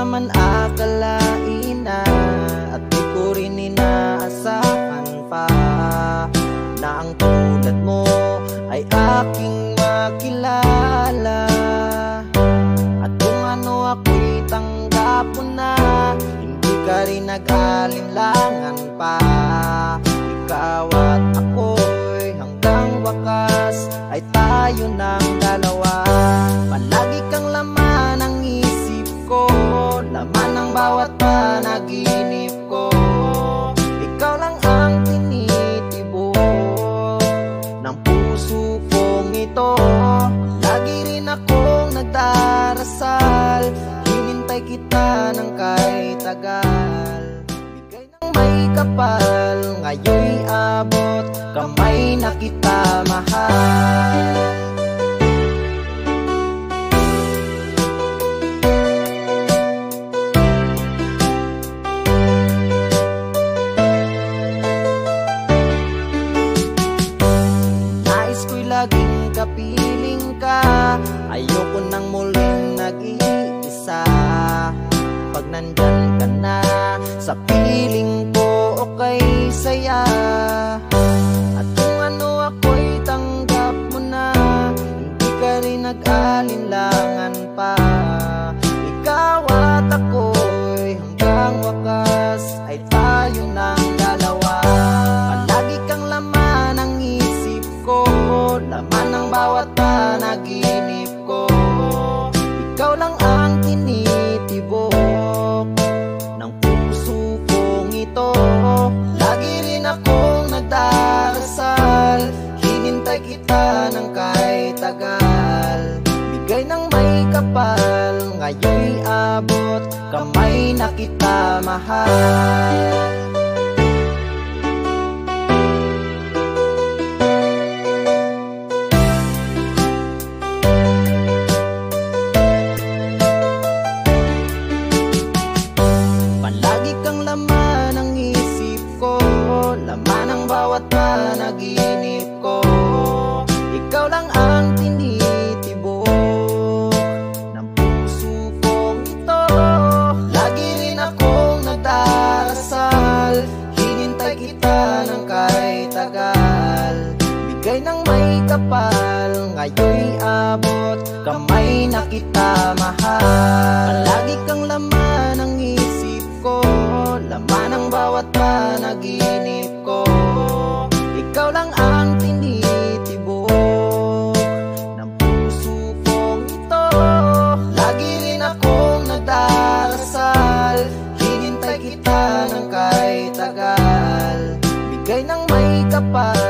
naman akalain na, at di ko rin inaasahan pa, na ang tulad mo ay aking makilala. At kung ano ako'y tanggap mo na, hindi ka rin nag-alinlangan pa. Ikaw at ako'y hanggang wakas ay tayo ng dalawa. Palagi kang laman ng isip ko, laman ng bawat panaginip ko. Ikaw lang ang tinitibok ng puso kong ito. Lagi rin akong nagdarasal, hinintay kita ng kahit tagal. Bigay ng may kapal, ngayon'y abot, kamay na kita mahal. Nais ko'y laging kapiling ka, ayoko nang muling nag-iisa. Pag nandyan ka na sa piling ko, okay saya. At kung ano ako'y tanggap mo na, hindi ka rin nag-alinlangan pa. Ikaw at ako'y hanggang wakas ay tayo ng dalawa. Palagi kang laman ng isip ko, laman ng bawat panaginip ko. Ikaw lang ang tinitibok ng puso kong ito. Lagi rin akong nagdarasal, hinintay kita ng kahit tagal. Bigay ng may kapal, ngayon'y abot, kamay na kita mahal. Palagi kang laman ng isip ko, laman ng bawat panaginip ko. Ikaw lang ang tinitibok ng puso kong ito. Lagi rin akong nagdarasal, hinintay kita ng kahit tagal. Bigay ng may kapal, ngayon'y abot, kamay na kita mahal. Palagi kang laman ng isip ko, laman ng bawat panaginip ko. Ikaw lang ang tinitibok ng puso kong ito. Lagi rin akong nagdarasal, hinintay kita ng kahit tagal. Bigay ng may kapal,